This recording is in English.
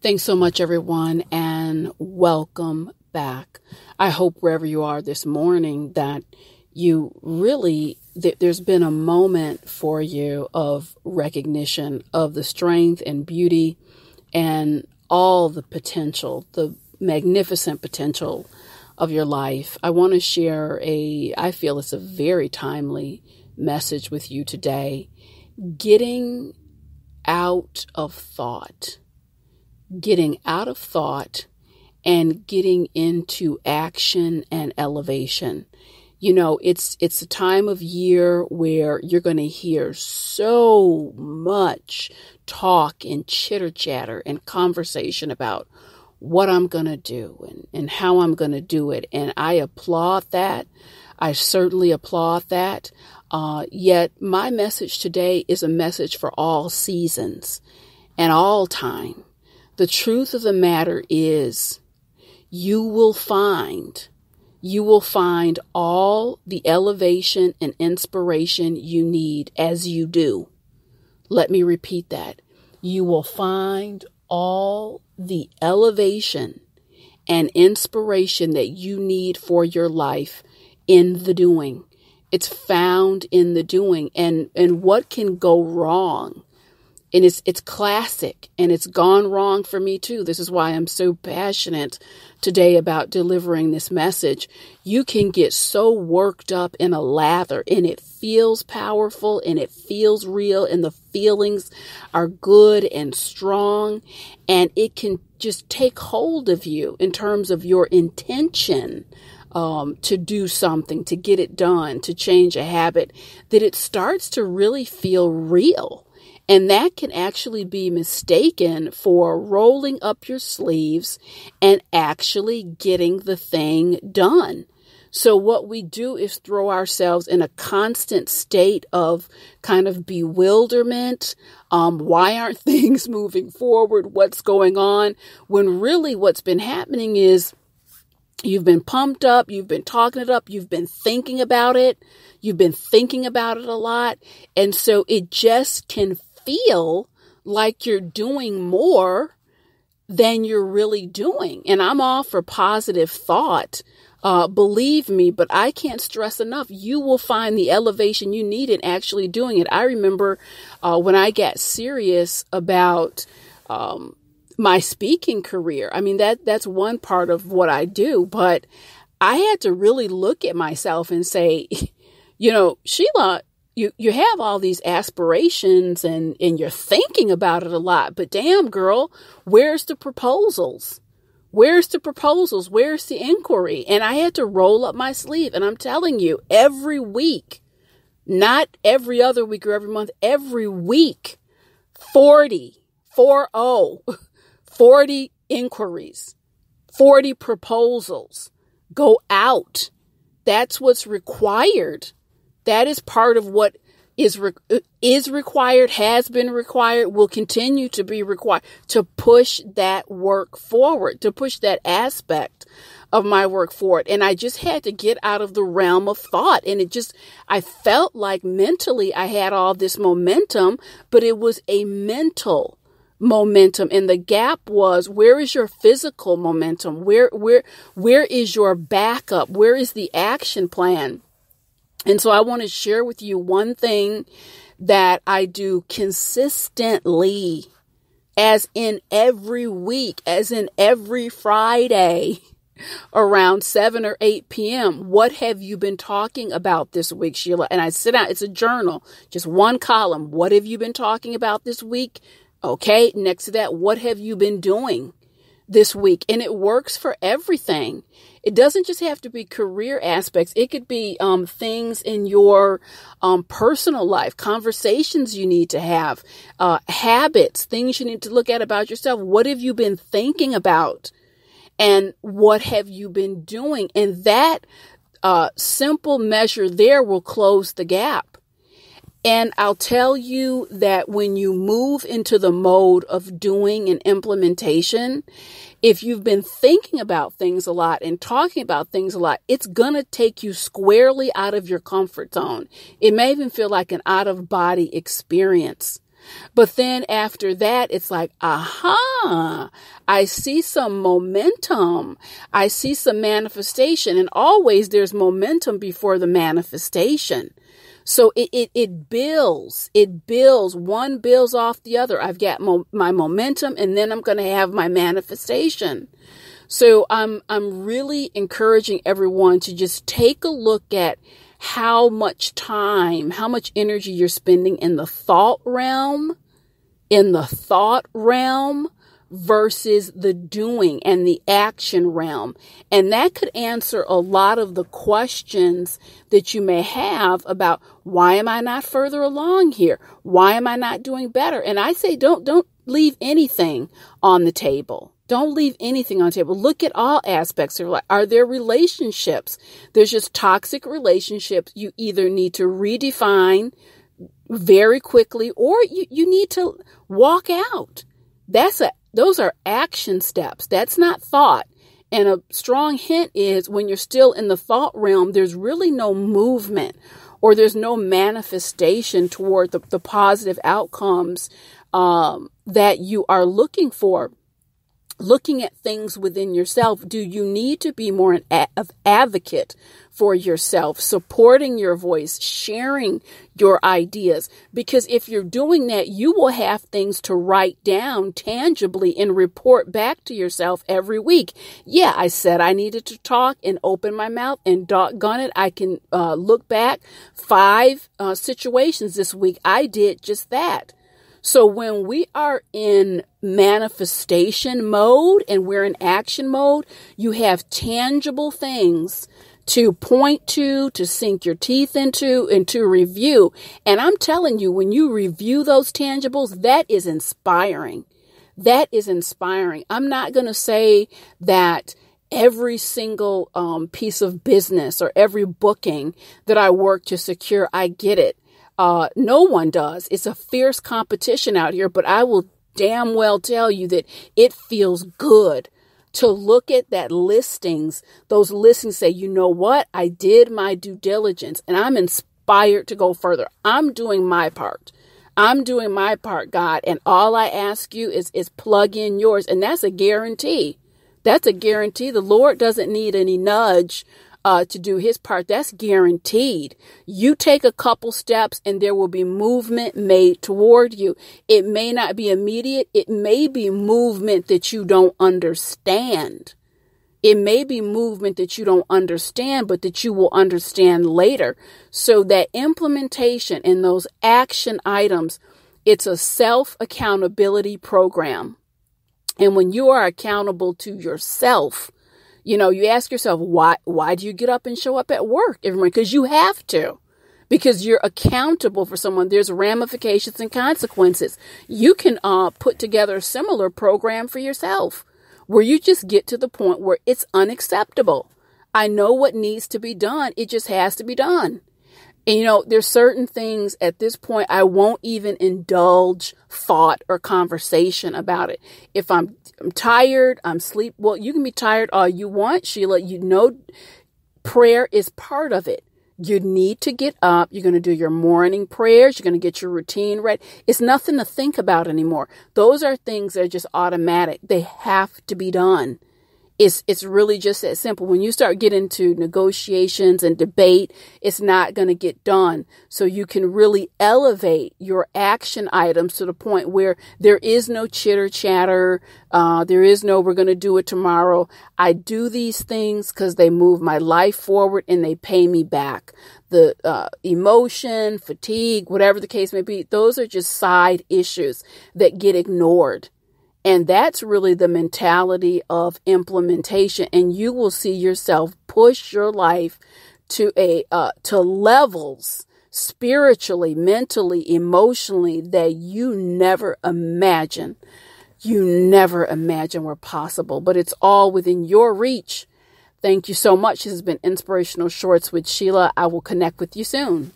Thanks so much, everyone, and welcome back. I hope wherever you are this morning that you really, there's been a moment for you of recognition of the strength and beauty and all the potential, the magnificent potential of your life. I want to share I feel it's a very timely message with you today. Getting out of thought. Getting out of thought and getting into action and elevation. You know, it's a time of year where you're going to hear so much talk and chitter chatter and conversation about what I'm going to do and how I'm going to do it. And I applaud that. I certainly applaud that. Yet my message today is a message for all seasons and all time. The truth of the matter is you will find all the elevation and inspiration you need as you do. Let me repeat that. You will find all the elevation and inspiration that you need for your life in the doing. It's found in the doing. And what can go wrong? And it's classic, and it's gone wrong for me too. This is why I'm so passionate today about delivering this message. You can get so worked up in a lather, and it feels powerful, and it feels real, and the feelings are good and strong, and it can just take hold of you in terms of your intention to do something, to get it done, to change a habit, that it starts to really feel real. And that can actually be mistaken for rolling up your sleeves and actually getting the thing done. So what we do is throw ourselves in a constant state of kind of bewilderment. Why aren't things moving forward? What's going on? When really what's been happening is you've been pumped up, you've been talking it up, you've been thinking about it. You've been thinking about it a lot. And so it just can feel like you're doing more than you're really doing. And I'm all for positive thought. Believe me, but I can't stress enough. You will find the elevation you need in actually doing it. I remember when I got serious about my speaking career. I mean, that's one part of what I do, but I had to really look at myself and say, you know, Sheila, you have all these aspirations and you're thinking about it a lot, but damn girl, where's the proposals? Where's the proposals? Where's the inquiry? And I had to roll up my sleeve. And I'm telling you, every week, not every other week or every month, every week, 40 inquiries, 40 proposals go out. That's what's required. That is part of what is required, has been required, will continue to be required to push that work forward, to push that aspect of my work forward. And I just had to get out of the realm of thought. And I felt like mentally I had all this momentum, but it was a mental momentum. And the gap was, where is your physical momentum? Where is your backup? Where is the action plan? And so I want to share with you one thing that I do consistently, as in every week, as in every Friday around 7 or 8 p.m. What have you been talking about this week, Sheila? And I sit down, it's a journal, just one column. What have you been talking about this week? Okay, next to that, what have you been doing this week? And it works for everything. It doesn't just have to be career aspects. It could be things in your personal life, conversations you need to have, habits, things you need to look at about yourself. What have you been thinking about? And what have you been doing? And that simple measure there will close the gap. And I'll tell you that when you move into the mode of doing and implementation, if you've been thinking about things a lot and talking about things a lot, it's going to take you squarely out of your comfort zone. It may even feel like an out of body experience. But then after that, it's like, aha, I see some momentum. I see some manifestation. And always there's momentum before the manifestation. So it builds. It builds. One builds off the other. I've got my momentum, and then I'm going to have my manifestation. So I'm really encouraging everyone to just take a look at how much time, how much energy you're spending in the thought realm, versus the doing and the action realm. And that could answer a lot of the questions that you may have about, why am I not further along here? Why am I not doing better? And I say, don't leave anything on the table. Don't leave anything on the table. Look at all aspects. Are there relationships? There's just toxic relationships you either need to redefine very quickly, or you need to walk out. Those are action steps. That's not thought. And a strong hint is, when you're still in the thought realm, there's really no movement, or there's no manifestation toward the positive outcomes that you are looking for. Looking at things within yourself, do you need to be more of advocate for yourself, supporting your voice, sharing your ideas? Because if you're doing that, you will have things to write down tangibly and report back to yourself every week. Yeah, I said I needed to talk and open my mouth, and doggone it, I can look back 5 situations this week. I did just that. So when we are in manifestation mode and we're in action mode, you have tangible things to point to sink your teeth into, and to review. And I'm telling you, when you review those tangibles, that is inspiring. That is inspiring. I'm not going to say that every single piece of business or every booking that I work to secure, I get it. No one does. It's a fierce competition out here, but I will damn well tell you that it feels good to look at those listings say, you know what? I did my due diligence, and I'm inspired to go further. I'm doing my part. God. And all I ask you is plug in yours. And that's a guarantee. That's a guarantee. The Lord doesn't need any nudge to do his part. That's guaranteed. You take a couple steps and there will be movement made toward you. It may not be immediate. It may be movement that you don't understand. It may be movement that you don't understand, but that you will understand later. So that implementation in those action items, it's a self-accountability program. And when you are accountable to yourself, you ask yourself, why do you get up and show up at work every morning? Because you have to. Because you're accountable for someone. There's ramifications and consequences. You can put together a similar program for yourself, where you just get to the point where it's unacceptable. I know what needs to be done. It just has to be done. And, there's certain things at this point, I won't even indulge thought or conversation about it. If I'm tired, I'm sleep. Well, you can be tired all you want, Sheila. Prayer is part of it. You need to get up. You're going to do your morning prayers. You're going to get your routine ready. It's nothing to think about anymore. Those are things that are just automatic. They have to be done. It's really just that simple. When you start getting into negotiations and debate, it's not going to get done. So you can really elevate your action items to the point where there is no chitter chatter. There is no, we're going to do it tomorrow. I do these things because they move my life forward and they pay me back. The emotion, fatigue, whatever the case may be, those are just side issues that get ignored. And that's really the mentality of implementation. And you will see yourself push your life to levels spiritually, mentally, emotionally that you never imagined. You never imagined were possible, but it's all within your reach. Thank you so much. This has been Inspirational Shorts with Sheila. I will connect with you soon.